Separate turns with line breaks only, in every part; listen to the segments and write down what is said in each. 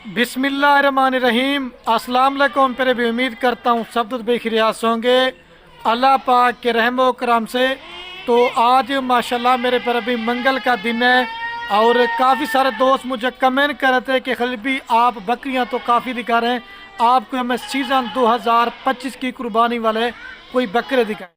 बिस्मिल्लाहिर्रहमानिर्रहीम। अस्सलाम वालेकुम। फिर भी उम्मीद करता हूँ सब कुछ बेखिरियात होंगे अल्लाह पाक के रहमो करम से। तो आज माशाल्लाह मेरे पर अभी मंगल का दिन है और काफ़ी सारे दोस्त मुझे कमेंट कर रहे थे कि खलील भी आप बकरियाँ तो काफ़ी दिखा रहे हैं, आपको हमें सीज़न 2025 की कुर्बानी वाले कोई बकरे दिखाएं।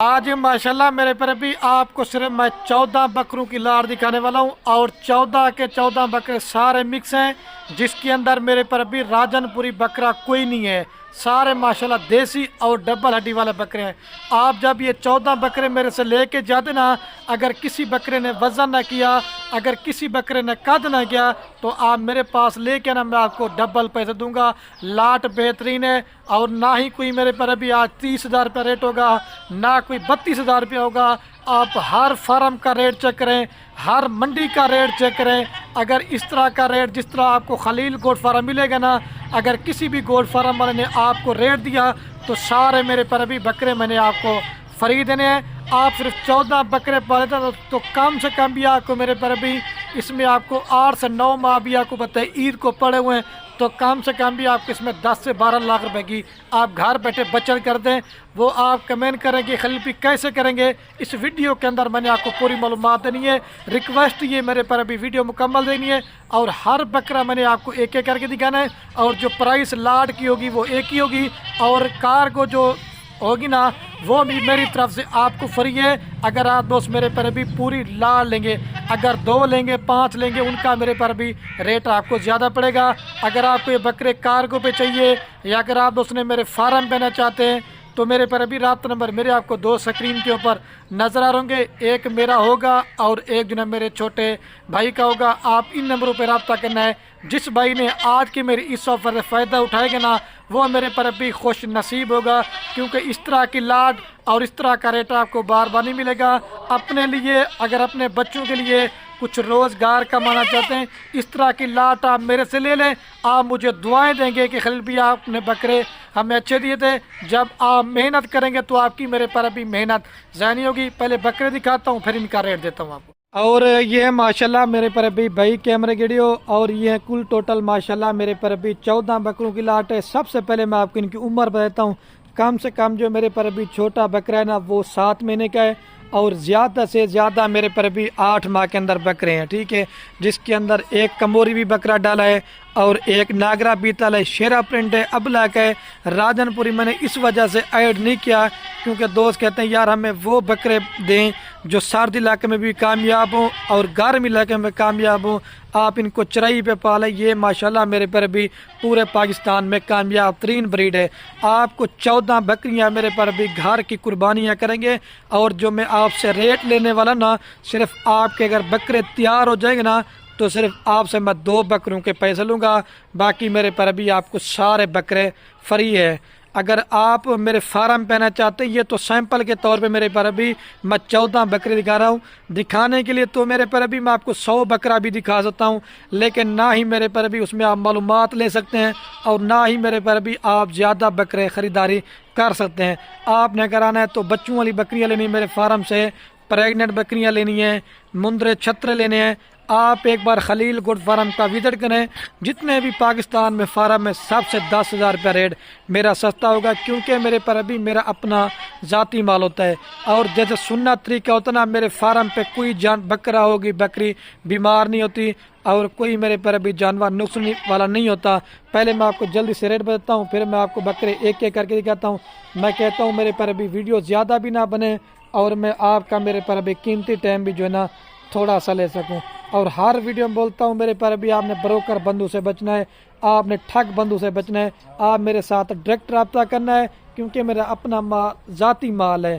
आज माशाल्लाह मेरे पर भी आपको सिर्फ मैं 14 बकरों की लाड़ दिखाने वाला हूँ और 14 के 14 बकरे सारे मिक्स हैं, जिसके अंदर मेरे पर भी राजनपुरी बकरा कोई नहीं है। सारे माशाल्लाह देसी और डबल हड्डी वाले बकरे हैं। आप जब ये 14 बकरे मेरे से लेके जाते ना, अगर किसी बकरे ने वज़न ना किया, अगर किसी बकरे ने कद ना किया, तो आप मेरे पास लेके ना मैं आपको डबल पैसे दूंगा। लाट बेहतरीन है और ना ही कोई मेरे पर अभी आज 30,000 रुपये रेट होगा, ना कोई 32,000 रुपये होगा। आप हर फार्म का रेट चेक करें, हर मंडी का रेट चेक करें। अगर इस तरह का रेट जिस तरह आपको खलील गोट फार्म मिलेगा ना, अगर किसी भी गोट फार्म वाले ने आपको रेट दिया तो सारे मेरे पर अभी बकरे मैंने आपको फ्री देने हैं। आप सिर्फ 14 बकरे पाले तो कम से कम भी आपको मेरे पर अभी इसमें आपको 8 से 9 माह भी आपको बताए ईद को पड़े हुए हैं, तो कम से कम भी आपको इसमें 10 से 12 लाख रुपए की आप घर बैठे बचत कर दें। वो आप कमेंट करेंगे खलील भी कैसे करेंगे, इस वीडियो के अंदर मैंने आपको पूरी मालूमात देनी है। रिक्वेस्ट ये मेरे पर अभी वीडियो मुकम्मल देनी है और हर बकरा मैंने आपको एक एक करके दिखाना है और जो प्राइस लाड की होगी वो एक ही होगी और कार को जो होगी ना वो भी मेरी तरफ से आपको फ्री है। अगर आप दोस्त मेरे पर भी पूरी लाड़ लेंगे, अगर 2 लेंगे 5 लेंगे, उनका मेरे पर भी रेट आपको ज़्यादा पड़ेगा। अगर आपको ये बकरे कार्गो पे चाहिए या अगर आप दोस्त ने मेरे फार्म पहना चाहते हैं तो मेरे पर अभी रब्ता नंबर मेरे आपको 2 स्क्रीन के ऊपर नज़र आ होंगे। एक मेरा होगा और एक जो है मेरे छोटे भाई का होगा। आप इन नंबरों पर रब्ता करना है। जिस भाई ने आज की मेरी इस ऑफर से फ़ायदा उठाएगा ना, वो मेरे पर अभी खुश नसीब होगा, क्योंकि इस तरह की लाड और इस तरह का रेट आपको बार बार नहीं मिलेगा। अपने लिए अगर अपने बच्चों के लिए कुछ रोज़गार कमाना चाहते हैं, इस तरह की लाट आप मेरे से ले लें। आप मुझे दुआएं देंगे कि खलील भी आपने बकरे हमें अच्छे दिए थे। जब आप मेहनत करेंगे तो आपकी मेरे पर अभी मेहनत ज़ाया होगी। पहले बकरे दिखाता हूँ फिर इनका रेट देता हूँ आपको। और ये है माशाल्लाह मेरे पर अभी भाई कैमरे वीडियो और ये है कुल टोटल माशाल्लाह मेरे पर अभी 14 बकरों की लाट है। सबसे पहले मैं आपको इनकी उम्र बताता हूँ। कम से कम जो मेरे पर अभी छोटा बकरा है ना वो 7 महीने का है और ज़्यादा से ज़्यादा मेरे पर भी 8 माह के अंदर बकरे हैं, ठीक है, जिसके अंदर एक कमोरी भी बकरा डाला है और एक नागरा बीतल है, शेरा प्रिंट है, अबलक है, राजनपुरी मैंने इस वजह से ऐड नहीं किया क्योंकि दोस्त कहते हैं यार हमें वो बकरे दें जो सर्द इलाके में भी कामयाब हों और गर्म इलाके में कामयाब हों। आप इनको चराई पे पालें। ये माशाल्लाह मेरे पर भी पूरे पाकिस्तान में कामयाब तरीन ब्रीड है। आपको 14 बकरियां मेरे पर भी घर की कुर्बानियां करेंगे और जो मैं आपसे रेट लेने वाला ना, सिर्फ आपके अगर बकरे तैयार हो जाएंगे ना तो सिर्फ आपसे मैं 2 बकरों के पैसे लूँगा, बाकी मेरे पर भी आपको सारे बकरे फ्री है। अगर आप मेरे फार्म पहना चाहते हैं, ये तो सैंपल के तौर पे मेरे पर अभी मैं 14 बकरे दिखा रहा हूँ। दिखाने के लिए तो मेरे पर अभी मैं आपको 100 बकरा भी दिखा सकता हूँ, लेकिन ना ही मेरे पर अभी उसमें आप मालूमात ले सकते हैं और ना ही मेरे पर अभी आप ज़्यादा बकरे ख़रीदारी कर सकते हैं। आपने कराना है तो बच्चों वाली बकरियाँ लेनी मेरे फार्म से, प्रेगनेंट बकरियाँ लेनी है, मुंदरे छत्रे लेने हैं। आप एक बार खलील गोट फार्म का विजिट करें। जितने भी पाकिस्तान में फार्म में सबसे 10,000 रुपये रेट मेरा सस्ता होगा, क्योंकि मेरे पर अभी मेरा अपना ज़ाती माल होता है और जैसे सुन्नत तरीका होता ना, मेरे फार्म पे कोई जान बकरा होगी बकरी बीमार नहीं होती और कोई मेरे पर अभी जानवर नुकसान वाला नहीं होता। पहले मैं आपको जल्दी से रेट बताता हूँ, फिर मैं आपको बकरे एक एक करके दिखाता हूँ। मैं कहता हूँ मेरे पर अभी वीडियो ज़्यादा भी ना बने और मैं आपका मेरे पर अभी कीमती टाइम भी जो है ना थोड़ा सा ले सकूं। और हर वीडियो में बोलता हूं मेरे पर अभी आपने ब्रोकर बंधु से बचना है, आपने ठग बंधु से बचना है। आप मेरे साथ डायरेक्ट रब्ता करना है, क्योंकि मेरा अपना माल ज़ाती माल है।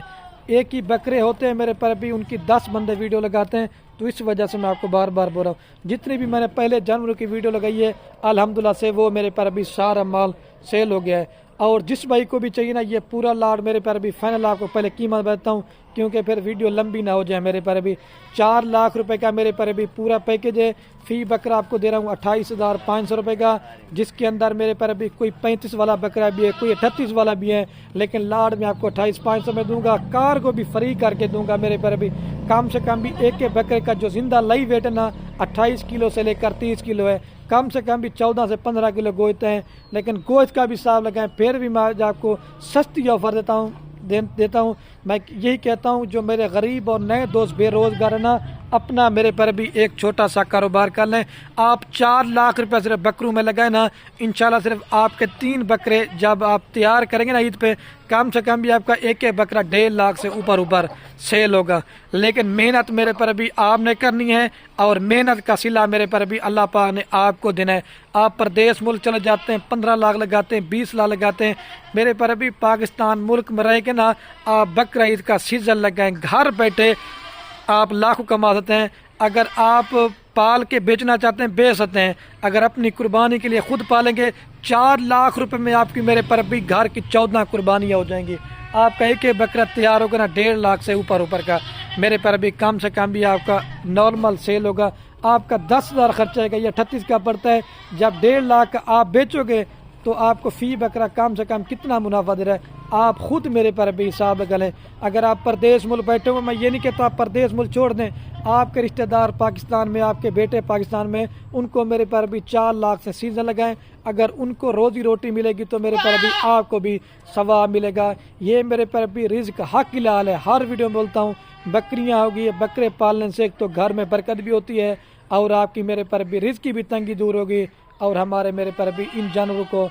एक ही बकरे होते हैं मेरे पर भी, उनकी 10 बंदे वीडियो लगाते हैं, तो इस वजह से मैं आपको बार बार बोल रहा हूँ। जितनी भी मैंने पहले जानवरों की वीडियो लगाई है अल्हम्दुलिल्लाह से वो मेरे पर अभी सारा माल सेल हो गया है। और जिस भाई को भी चाहिए ना ये पूरा लाड मेरे पर अभी फाइनल आपको पहले कीमत बताता हूँ, क्योंकि फिर वीडियो लंबी ना हो जाए। मेरे पर अभी 4 लाख रुपए का मेरे पर अभी पूरा पैकेज है। फ़ी बकरा आपको दे रहा हूँ 28,500 रुपये का, जिसके अंदर मेरे पर अभी कोई 35 वाला बकरा भी है, कोई 38 वाला भी है, लेकिन लाड में आपको 28,500 में दूंगा। कार को भी फ्री करके दूंगा। मेरे पर अभी कम से कम भी एक के बकरे का जो जिंदा लई वेट है ना 28 किलो से लेकर 30 किलो है। कम से कम भी 14 से 15 किलो गोश्त हैं, लेकिन गोश्त का भी हिसाब लगाएं, फिर भी मैं आज आपको सस्ती ऑफ़र देता हूँ। मैं यही कहता हूँ जो मेरे गरीब और नए दोस्त बेरोज़गार है ना, अपना मेरे पर भी एक छोटा सा कारोबार कर लें। आप 4 लाख रुपए सिर्फ बकरों में लगाए ना, इंशाल्लाह सिर्फ आपके 3 बकरे जब आप तैयार करेंगे ना ईद पे, कम से कम भी आपका एक बकरा 1.5 लाख से ऊपर सेल होगा। लेकिन मेहनत मेरे पर भी आपने करनी है, और मेहनत का सिला मेरे पर भी अल्लाह पाक ने आपको देना है। आप परदेश मुल्क चले जाते हैं, 15 लाख लगाते हैं, 20 लाख लगाते हैं, मेरे पर भी पाकिस्तान मुल्क में रह के ना आप बकरा ईद का सीजन लगाएं, घर बैठे आप लाखों कमा सकते हैं। अगर आप पाल के बेचना चाहते हैं बेच सकते हैं, अगर अपनी कुर्बानी के लिए खुद पालेंगे 4 लाख रुपए में आपकी मेरे पर भी घर की 14 कुर्बानियाँ हो जाएंगी। आपका एक बकरा तैयार होगा ना 1.5 लाख से ऊपर का, मेरे पर भी कम से कम भी आपका नॉर्मल सेल होगा। आपका 10,000 खर्चा आएगा, ये 38 का पड़ता है। जब 1.5 लाख का आप बेचोगे तो आपको फ़ी बकरा कम से कम कितना मुनाफा दे रहा है, आप खुद मेरे पर भी हिसाब लगा लें। अगर आप परदेश मुल्क बैठे हुए, मैं ये नहीं कहता आप परदेश मुल्क छोड़ दें, आपके रिश्तेदार पाकिस्तान में, आपके बेटे पाकिस्तान में, उनको मेरे पर भी 4 लाख से सीज़न लगाएं। अगर उनको रोज़ी रोटी मिलेगी तो मेरे पर भी आपको भी सवाब मिलेगा। ये मेरे पर भी रिज़्क हक लाल है, हर वीडियो में बोलता हूँ। बकरियाँ होगी, बकरे पालने से एक तो घर में बरकत भी होती है, और आपकी मेरे पर भी रिज़्क की भी तंगी दूर होगी, और हमारे मेरे पर भी इन जानवरों को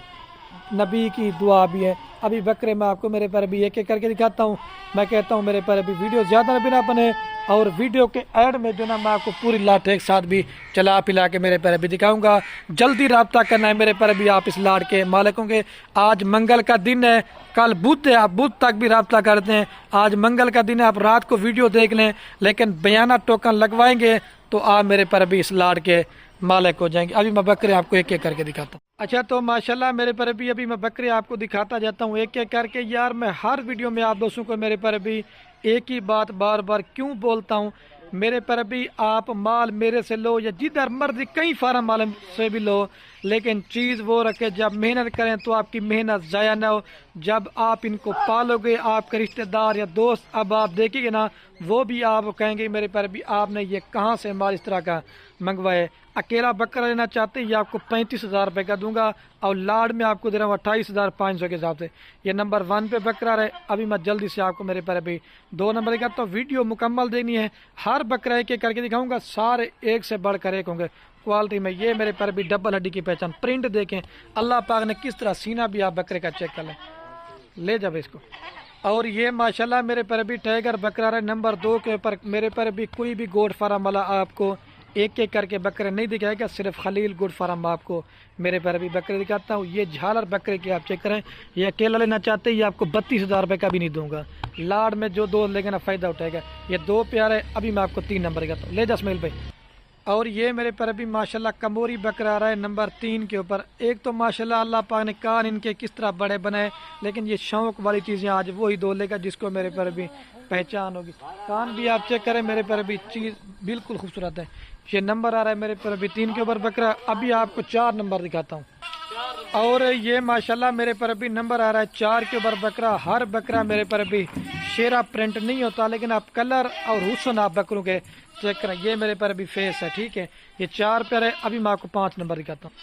नबी की दुआ भी है। अभी बकरे मैं आपको मेरे पर भी एक करके दिखाता हूँ। मैं कहता हूँ मेरे पर भी वीडियो ज़्यादा भी ना बने, और वीडियो के ऐड में जो ना मैं आपको पूरी लाट एक साथ भी चला पिला के मेरे पर भी दिखाऊंगा। जल्दी रब्ता करना है मेरे पर भी, आप इस लाट के मालिक होंगे। आज मंगल का दिन है, कल बुध है, आप बुध तक भी रब्ता करते हैं। आज मंगल का दिन है, आप रात को वीडियो देख लें, लेकिन बयाना टोकन लगवाएंगे तो आप मेरे पर भी इस लाट के मालिक हो जाएंगे। अभी मैं बकरे आपको एक करके दिखाता हूँ। अच्छा, तो माशाल्लाह मेरे पर भी अभी मैं बकरे आपको दिखाता जाता हूँ एक करके। यार मैं हर वीडियो में आप दोस्तों को मेरे पर भी एक ही बात बार बार क्यों बोलता हूँ, मेरे पर भी आप माल मेरे से लो या जिधर मर्जी कई फार्म माल से भी लो, लेकिन चीज़ वो रखे जब मेहनत करें तो आपकी मेहनत ज़ाया ना हो। जब आप इनको पालोगे, आपके रिश्तेदार या दोस्त अब आप देखेंगे ना, वो भी आप कहेंगे मेरे पर भी आपने ये कहाँ से माल इस तरह का मंगवाए। अकेला बकरा लेना चाहते हैं, ये आपको 35,000 रुपये का दूंगा, और लाड में आपको दे रहा हूँ 28,500 के हिसाब से। ये नंबर 1 पे बकरा रहे। अभी मैं जल्दी से आपको मेरे पर भी 2 नंबर का तो वीडियो मुकम्मल देनी है, हर बकरा एक करके दिखाऊंगा, सारे एक से बढ़कर एक होंगे क्वालिटी में। ये मेरे पर भी डबल हड्डी की पहचान, प्रिंट देखें अल्लाह पाक ने किस तरह, सीना भी आप बकरे का चेक कर लें, ले जाओ इसको। और ये माशाल्लाह मेरे पर भी टाइगर बकरा रहे नंबर 2 के ऊपर। मेरे पर भी कोई भी गोट फार्म वाला आपको एक करके बकरे नहीं दिखाएगा, सिर्फ खलील गुड फार्म आपको मेरे पर भी बकरे दिखाता हूँ। ये झालर बकरे की आप चेक करें, ये अकेला लेना चाहते हैं, ये आपको 32,000 रुपये का भी नहीं दूंगा। लाड में जो 2 लेगा ना फ़ायदा उठाएगा। ये 2 प्यारे, अभी मैं आपको 3 नंबर का ले जा स्मेल भाई। और ये मेरे पर भी माशाल्लाह कमोरी बकरा आ रहा है नंबर 3 के ऊपर। एक तो माशाल्लाह अल्लाह पाक ने कान इनके किस तरह बड़े बनाए, लेकिन ये शौक वाली चीज़ें आज वही दो लेगा जिसको मेरे पर भी पहचान होगी। कान भी आप चेक करें, मेरे पर भी चीज़ बिल्कुल खूबसूरत है। ये नंबर आ रहा है मेरे पर भी 3 के ऊपर बकरा। अभी आपको 4 नंबर दिखाता हूँ। और ये माशाल्लाह मेरे पर भी नंबर आ रहा है 4 के ऊपर बकरा। हर बकरा मेरे पर भी शेरा प्रिंट नहीं होता, लेकिन आप कलर और हुस्न आप बकरों के चेक करें। ये मेरे पर भी फेस है, ठीक है। ये 4 पर है। अभी मैं आपको 5 नंबर दिखाता हूँ।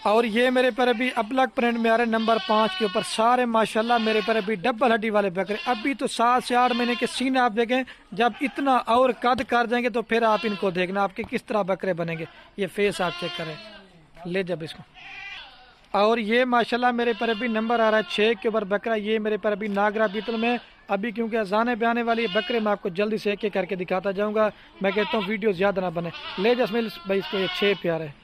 और ये मेरे पर भी अपलग प्रिंट में आ रहे नंबर 5 के ऊपर। सारे माशाल्लाह मेरे पर भी डबल हड्डी वाले बकरे। अभी तो 7 से 8 महीने के सीने आप देखें, जब इतना और कद कर जाएंगे तो फिर आप इनको देखना आपके किस तरह बकरे बनेंगे। ये फेस आप चेक करें, ले जब इसको। और ये माशाल्लाह मेरे पर भी नंबर आ रहा है 6 के ऊपर बकरा। ये मेरे पर भी नागरा बीतल में। अभी क्योंकि अजाने पे आने वाली बकरे मैं आपको जल्दी से एक करके दिखाता जाऊँगा। मैं कहता हूँ वीडियो ज़्यादा ना बने, ले जसमिल भाई इसको। ये 6 प्यार है।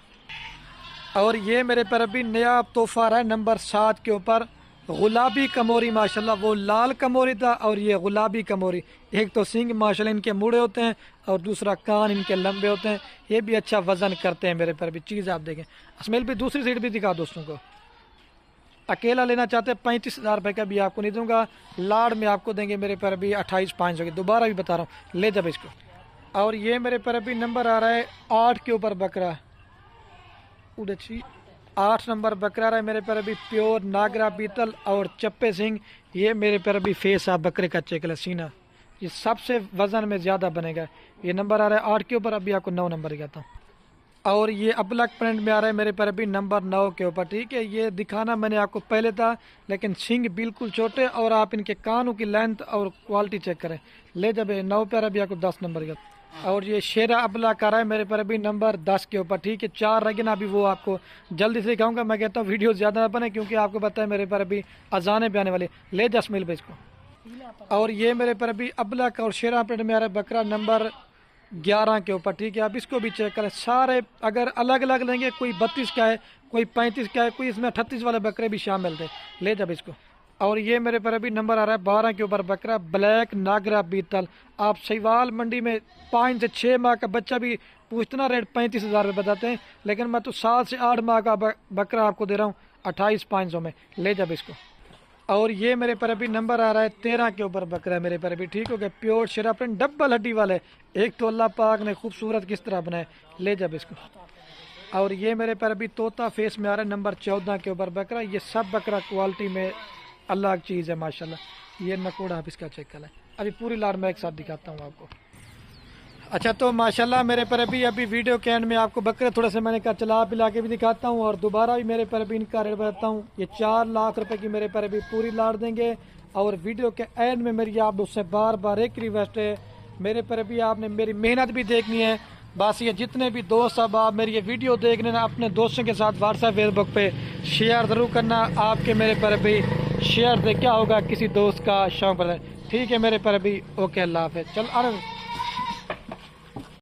और ये मेरे पर भी नया तोहफा रहा है नंबर 7 के ऊपर। गुलाबी कमोरी माशाल्लाह, वो लाल कमोरी था और ये गुलाबी कमोरी। एक तो सींग माशाल्लाह इनके मुड़े होते हैं और दूसरा कान इनके लंबे होते हैं। ये भी अच्छा वजन करते हैं मेरे पर भी। चीज़ आप देखें। अस्मेल भी दूसरी सीट भी दिखा दोस्तों को। अकेला लेना चाहते हैं 35,000 रुपये का भी आपको नहीं दूंगा। लाड़ में आपको देंगे मेरे पर भी 28,500 की। दोबारा भी बता रहा हूँ, ले जब इसको। और ये मेरे पर भी नंबर आ रहा है 8 के ऊपर बकरा। 8 नंबर बकरा रहा है मेरे पर भी प्योर नागरा बीतल और चप्पे सिंह। ये मेरे पर भी फेस आप बकरे का चेक है, सीना ये सबसे वजन में ज़्यादा बनेगा। ये नंबर आ रहा है 8 के ऊपर। अभी आपको 9 नंबर दिखाता हूँ। اور یہ ابلک پرنٹ میں آ رہا ہے میرے پر ابھی نمبر 9 کے اوپر، ٹھیک ہے۔ یہ دکھانا میں نے آپ کو پہلے تھا، لیکن سنگ بالکل چھوٹے، اور آپ ان کے کانوں کی لینتھ اور کوالٹی چیک کریں۔ لے جب 9 پیارا بھی آپ کو 10 نمبر کا۔ اور یہ شیرا ابلک آ رہا ہے میرے پر ابھی نمبر 10 کے اوپر، ٹھیک ہے۔ 4 رگنا ابھی وہ آپ کو جلدی سے دکھاؤں گا، میں کہتا ہوں ویڈیو زیادہ نہ بنے کیونکہ آپ کو پتہ ہے میرے پر ابھی اذانیں بھی آنے والی۔ لے جا اسمیل بھائی اس کو۔ اور یہ میرے پر ابھی ابلک اور شیرا پرنٹ میں آ رہا ہے بکرا نمبر 11 کے اوپر، ٹھیک ہے۔ آپ اس کو بھی چیک کریں، سارے اگر الگ الگ لیں گے، کوئی 32 کا ہے، کوئی 35 کا ہے، کوئی اس میں 38 والے بکرے بھی شامل تھے۔ لے جب اس کو۔ اور یہ میرے پر ابھی نمبر آ رہا ہے 12 کے اوپر بکرا بلیک ناگرا بیتل۔ آپ سیوال منڈی میں 5 سے 6 ماہ کا بچہ بھی پوچھنا ریٹ 35,000 روپے بتاتے ہیں، لیکن میں تو 7 سے 8 ماہ کا بکرا آپ کو دے رہا ہوں 28,500 میں۔ لے جب اس کو۔ اور یہ میرے پر ابھی نمبر آ رہا ہے 13 کے اوپر بکرا ہے میرے پر ابھی، ٹھیک ہو گیا۔ پیور شیرا پرنٹ ڈبل ہڈی والے، ایک تو اللہ پاک نے خوبصورت کس طرح بنائے۔ لے جب اس کو۔ اور یہ میرے پر ابھی طوطا فیس میں آ رہا ہے نمبر 14 کے اوپر بکرا۔ یہ سب بکرا کوالٹی میں اللہ کی چیز ہے ماشاءاللہ۔ یہ نکوڑا آپ اس کا چیک کریں، ابھی پوری لاڑ میں ایک ساتھ دکھاتا ہوں آپ کو۔ اچھا تو ماشاءاللہ میرے پر ابھی ویڈیو کے اینڈ میں آپ کو بکرے تھوڑے سے میں نے کہا چلا پلا کے بھی دکھاتا ہوں، اور دوبارہ بھی میرے پر ابھی ان کا ریٹ بتاتا ہوں۔ یہ 4 لاکھ روپے کی میرے پر ابھی پوری لاڑ دیں گے، اور ویڈیو کے اینڈ میں میری آپ سے بار بار ایک ریکویسٹ ہے، میرے پر ابھی آپ نے میری محنت بھی دیکھنی ہے۔ بس یہ جتنے بھی دوست اب آپ میری یہ ویڈیو دیکھنے نا، اپنے دوستوں کے ساتھ واٹس ایپ فیس بک پہ شیئر ضرور کرنا۔ آپ کے میرے پر ابھی شیئر سے کیا ہوگا، کسی دوست کا شوق بڑھے۔ ٹھیک ہے میرے پر ابھی، اوکے اللہ حافظ۔ چل آ